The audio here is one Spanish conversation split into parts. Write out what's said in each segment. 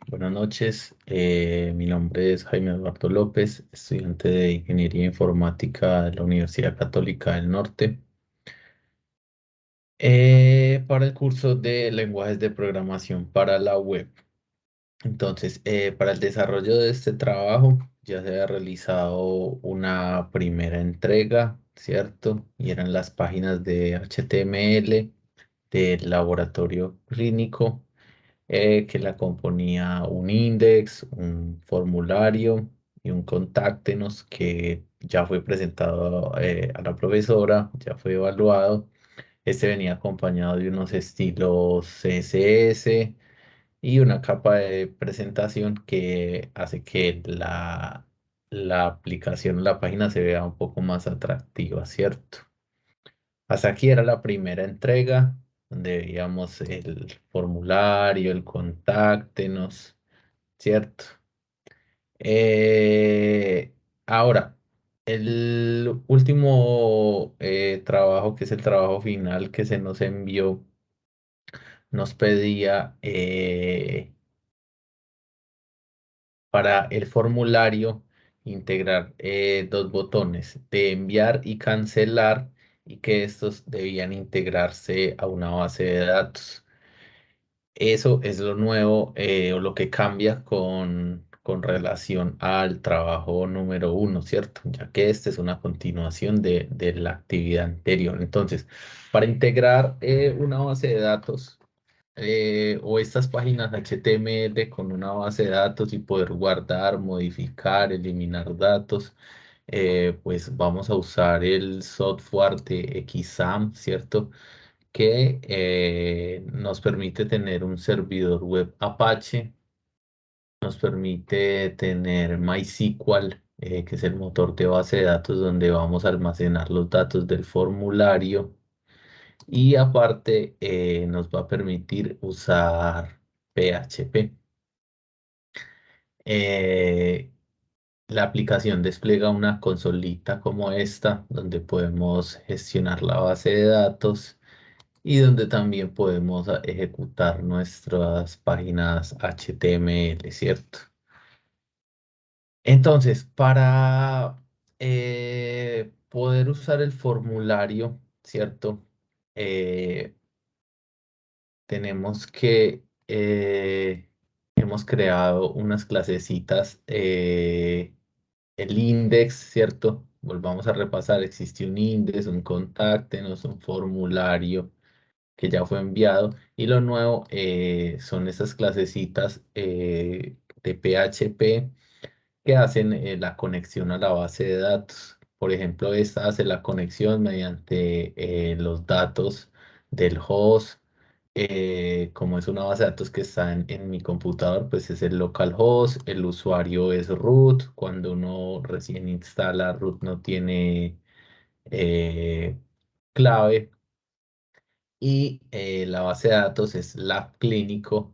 Buenas noches, mi nombre es Jaime Eduardo López, estudiante de Ingeniería Informática de la Universidad Católica del Norte, para el curso de lenguajes de programación para la web. Entonces, para el desarrollo de este trabajo ya se ha realizado una primera entrega, ¿cierto? Y eran las páginas de HTML del laboratorio clínico que la componía un index, un formulario y un contáctenos que ya fue presentado a la profesora, ya fue evaluado. Este venía acompañado de unos estilos CSS y una capa de presentación que hace que la aplicación, la página se vea un poco más atractiva, ¿cierto? Hasta aquí era la primera entrega, donde veíamos el formulario, el contáctenos, ¿cierto? Ahora, el último trabajo, que es el trabajo final que se nos envió, nos pedía para el formulario integrar dos botones de enviar y cancelar y que estos debían integrarse a una base de datos. Eso es lo nuevo o lo que cambia con relación al trabajo número uno, ¿cierto? Ya que este es una continuación de la actividad anterior. Entonces, para integrar una base de datos o estas páginas HTML con una base de datos y poder guardar, modificar, eliminar datos, pues vamos a usar el software de XAMPP, ¿cierto? Que nos permite tener un servidor web Apache, nos permite tener MySQL, que es el motor de base de datos donde vamos a almacenar los datos del formulario y aparte nos va a permitir usar PHP. Eh, la aplicación despliega una consolita como esta donde podemos gestionar la base de datos y donde también podemos ejecutar nuestras páginas HTML, ¿cierto? Entonces, para poder usar el formulario, ¿cierto? Eh, tenemos que, hemos creado unas clasecitas, el index, ¿cierto? Volvamos a repasar, existe un index, un contáctenos, un formulario que ya fue enviado. Y lo nuevo son estas clasecitas de PHP que hacen la conexión a la base de datos. Por ejemplo, esta hace la conexión mediante los datos del host. Como es una base de datos que está en mi computador, pues es el localhost, el usuario es root. Cuando uno recién instala root no tiene eh, clave, y la base de datos es Lab Clínico,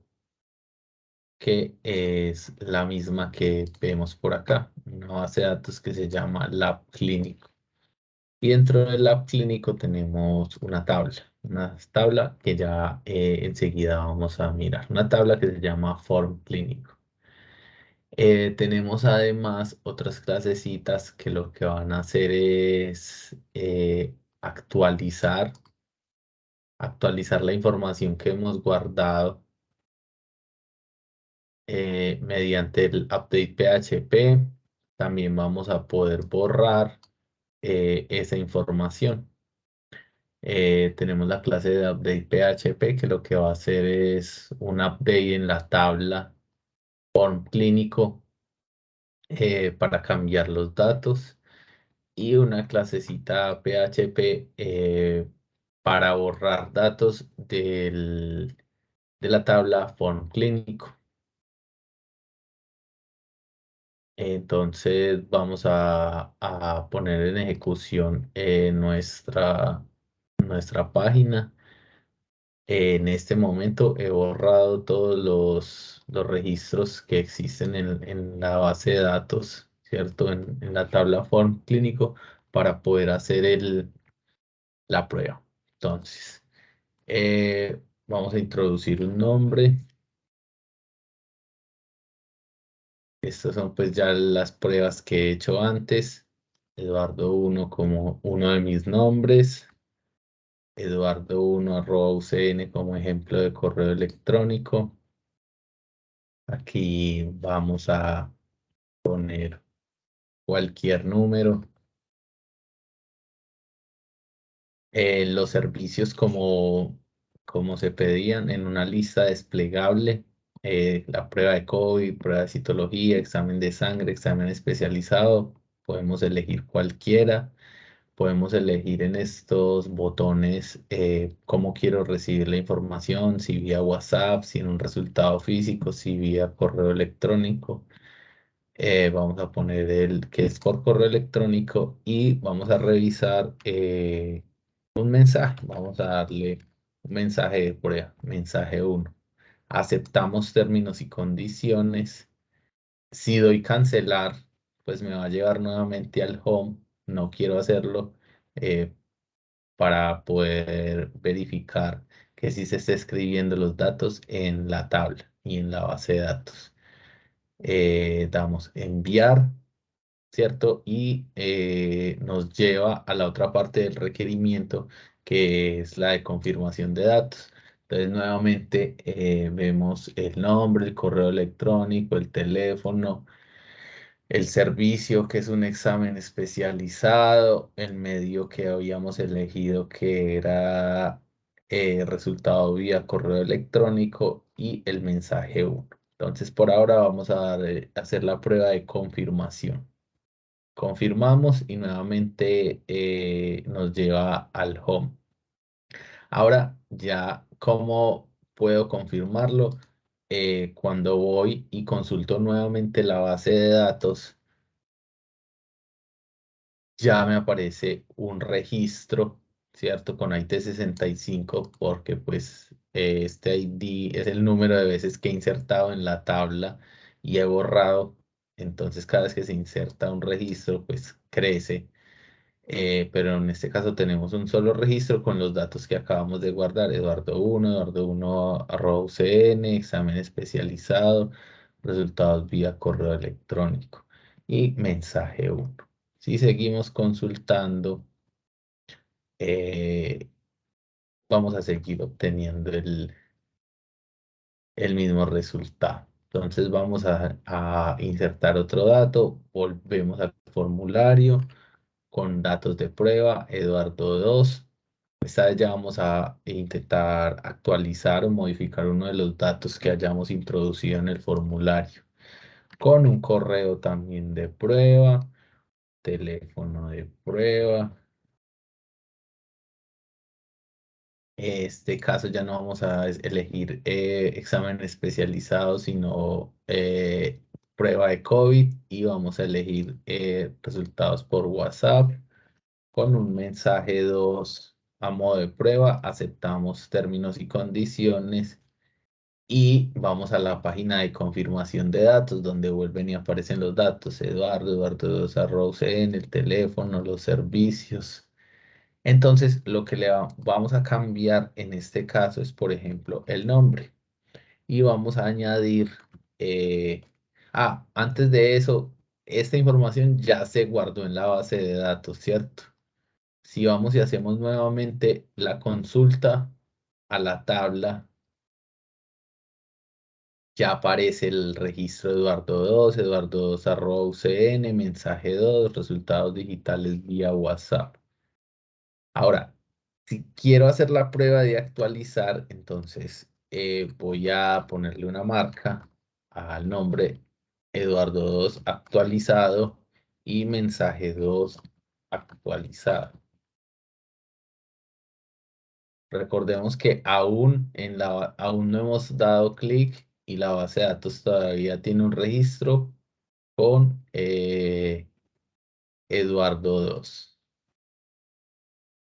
que es la misma que vemos por acá, una base de datos que se llama Lab Clínico. Y dentro del Lab Clínico tenemos una tabla que ya enseguida vamos a mirar, una tabla que se llama Form Clínico. Tenemos además otras clasecitas que lo que van a hacer es actualizar la información que hemos guardado mediante el update PHP. También vamos a poder borrar esa información. Tenemos la clase de update PHP que lo que va a hacer es un update en la tabla form clínico para cambiar los datos y una clasecita PHP para borrar datos de la tabla form clínico. Entonces vamos a poner en ejecución nuestra página. En este momento he borrado todos los registros que existen en la base de datos, ¿cierto? En la tabla form clínico para poder hacer la prueba. Entonces, vamos a introducir un nombre. Estas son pues ya las pruebas que he hecho antes. Eduardo 1 como uno de mis nombres. Eduardo1 @ucn como ejemplo de correo electrónico. Aquí vamos a poner cualquier número. Los servicios como se pedían en una lista desplegable. La prueba de COVID, prueba de citología, examen de sangre, examen especializado. Podemos elegir cualquiera. Podemos elegir en estos botones cómo quiero recibir la información, si vía WhatsApp, si en un resultado físico, si vía correo electrónico. Vamos a poner el que es por correo electrónico y vamos a revisar un mensaje. Vamos a darle un mensaje de prueba, mensaje 1. Aceptamos términos y condiciones. Si doy cancelar, pues me va a llevar nuevamente al home. No quiero hacerlo eh, para poder verificar que sí se esté escribiendo los datos en la tabla y en la base de datos. Damos enviar, ¿cierto? Y nos lleva a la otra parte del requerimiento, que es la de confirmación de datos. Entonces, nuevamente vemos el nombre, el correo electrónico, el teléfono, el servicio, que es un examen especializado, el medio que habíamos elegido, que era resultado vía correo electrónico, y el mensaje 1. Entonces, por ahora vamos hacer la prueba de confirmación. Confirmamos y nuevamente nos lleva al home. Ahora ya, ¿cómo puedo confirmarlo? Cuando voy y consulto nuevamente la base de datos, ya me aparece un registro, ¿cierto? Con IT 65, porque pues este ID es el número de veces que he insertado en la tabla y he borrado. Entonces, cada vez que se inserta un registro, pues crece. Pero en este caso tenemos un solo registro con los datos que acabamos de guardar: Eduardo1 @UCN, examen especializado, resultados vía correo electrónico y mensaje 1. Si seguimos consultando, eh, vamos a seguir obteniendo el mismo resultado. Entonces vamos a insertar otro dato, volvemos al formulario con datos de prueba, Eduardo 2. Esta vez ya vamos a intentar actualizar o modificar uno de los datos que hayamos introducido en el formulario, con un correo también de prueba, teléfono de prueba. En este caso ya no vamos a elegir examen especializado, sino prueba de COVID, y vamos a elegir resultados por WhatsApp con un mensaje 2 a modo de prueba. Aceptamos términos y condiciones y vamos a la página de confirmación de datos, donde vuelven y aparecen los datos: Eduardo2 @UCN, el teléfono, los servicios. Entonces, lo que vamos a cambiar en este caso es, por ejemplo, el nombre, y vamos a añadir, eh, antes de eso, esta información ya se guardó en la base de datos, ¿cierto? Si vamos y hacemos nuevamente la consulta a la tabla, ya aparece el registro Eduardo2 @UCN, mensaje 2, resultados digitales vía WhatsApp. Ahora, si quiero hacer la prueba de actualizar, entonces voy a ponerle una marca al nombre: Eduardo2 actualizado y mensaje 2 actualizado. Recordemos que aún no hemos dado clic y la base de datos todavía tiene un registro con Eduardo 2,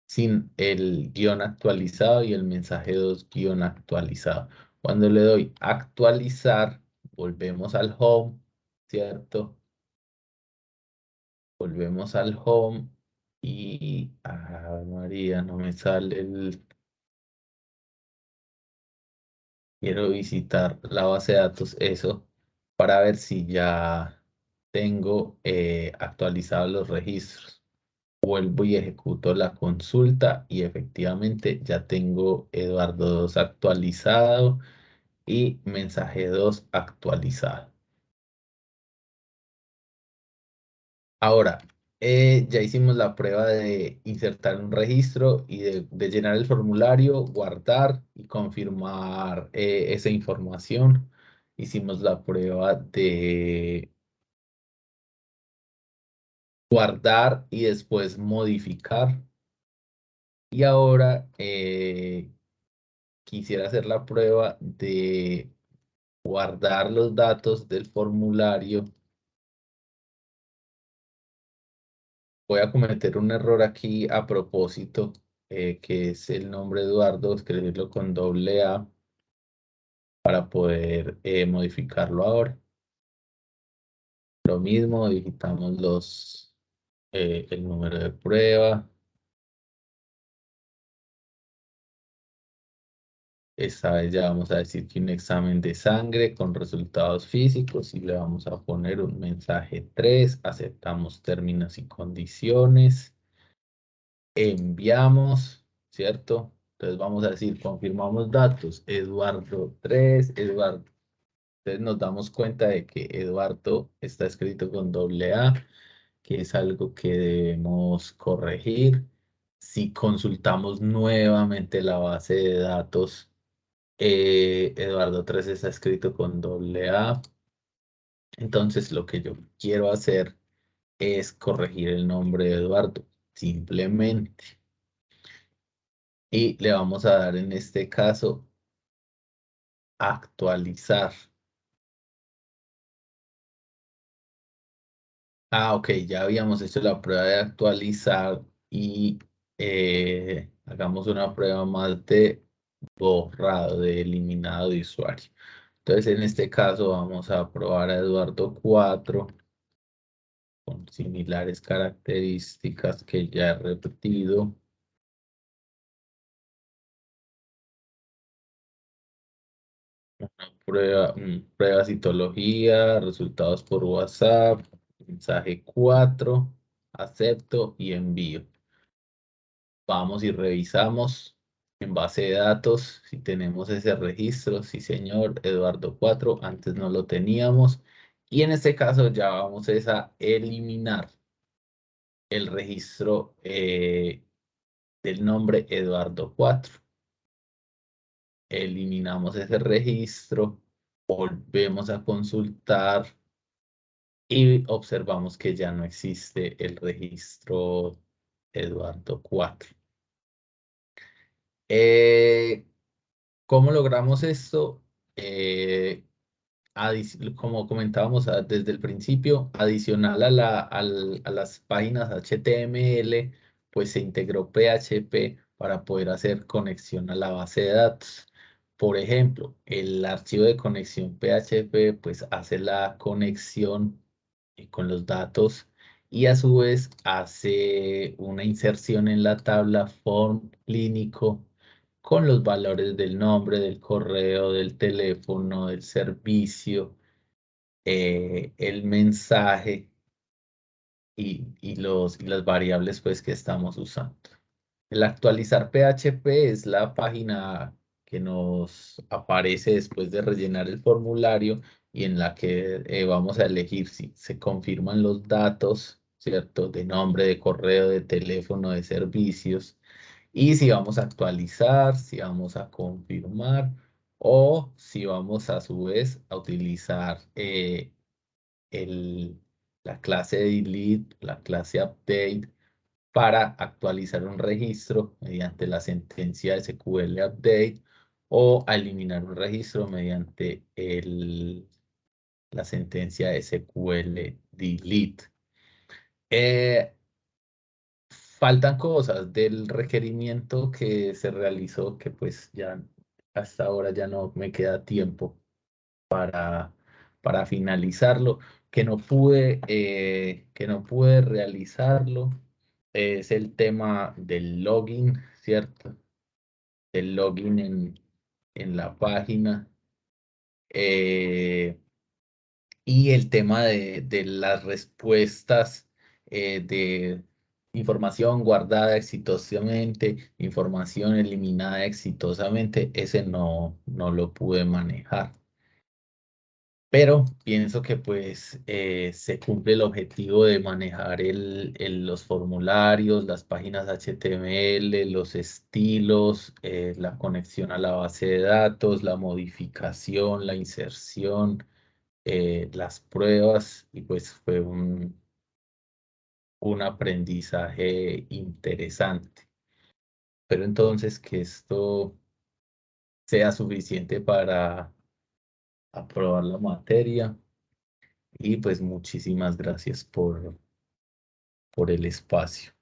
sin el guión actualizado y el mensaje 2 guión actualizado. Cuando le doy actualizar, volvemos al home, ¿cierto? Volvemos al home y, María, no me sale quiero visitar la base de datos, eso, para ver si ya tengo actualizados los registros. Vuelvo y ejecuto la consulta y efectivamente ya tengo Eduardo 2 actualizado y mensaje 2 actualizado. Ahora, ya hicimos la prueba de insertar un registro y de llenar el formulario, guardar y confirmar esa información. Hicimos la prueba de guardar y después modificar. Y ahora quisiera hacer la prueba de guardar los datos del formulario. Voy a cometer un error aquí a propósito, que es el nombre Eduardo, escribirlo con doble A para poder modificarlo ahora. Lo mismo, digitamos el número de prueba. Esta vez ya vamos a decir que un examen de sangre con resultados físicos y le vamos a poner un mensaje 3. Aceptamos términos y condiciones. Enviamos, ¿cierto? Entonces vamos a decir, confirmamos datos, Eduardo 3, Eduardo. Entonces nos damos cuenta de que Eduardo está escrito con doble A, que es algo que debemos corregir. Si consultamos nuevamente la base de datos, Eduardo 3 está escrito con doble A. Entonces lo que yo quiero hacer es corregir el nombre de Eduardo, simplemente. Y le vamos a dar en este caso actualizar. Ah, ok, ya habíamos hecho la prueba de actualizar y hagamos una prueba más de borrado, de eliminado de usuario. Entonces, en este caso vamos a probar a Eduardo 4 con similares características que ya he repetido. Prueba citología, resultados por WhatsApp, mensaje 4, acepto y envío. Vamos y revisamos en base de datos si tenemos ese registro. Sí, señor, Eduardo 4, antes no lo teníamos. Y en este caso ya vamos es a eliminar el registro del nombre Eduardo 4. Eliminamos ese registro, volvemos a consultar y observamos que ya no existe el registro Eduardo 4. Eh, ¿Cómo logramos esto? Eh, Como comentábamos desde el principio, adicional a las páginas HTML, pues se integró PHP para poder hacer conexión a la base de datos. Por ejemplo, el archivo de conexión PHP pues hace la conexión con los datos y a su vez hace una inserción en la tabla form clínico con los valores del nombre, del correo, del teléfono, del servicio, el mensaje y las variables pues que estamos usando. El actualizar PHP es la página que nos aparece después de rellenar el formulario y en la que vamos a elegir si se confirman los datos, ¿cierto? De nombre, de correo, de teléfono, de servicios. Y si vamos a actualizar, si vamos a confirmar o si vamos a su vez a utilizar el, la clase delete, la clase update para actualizar un registro mediante la sentencia SQL update o a eliminar un registro mediante la sentencia SQL delete. Eh, Faltan cosas del requerimiento que se realizó que pues ya hasta ahora ya no me queda tiempo para, para finalizarlo, que no pude realizarlo. Es el tema del login, ¿cierto? El login en la página. Eh, Y el tema de las respuestas de información guardada exitosamente, información eliminada exitosamente, ese no lo pude manejar. Pero pienso que pues se cumple el objetivo de manejar los formularios, las páginas HTML, los estilos, la conexión a la base de datos, la modificación, la inserción, las pruebas, y pues fue un aprendizaje interesante. Pero entonces que esto sea suficiente para aprobar la materia. Y pues muchísimas gracias por el espacio.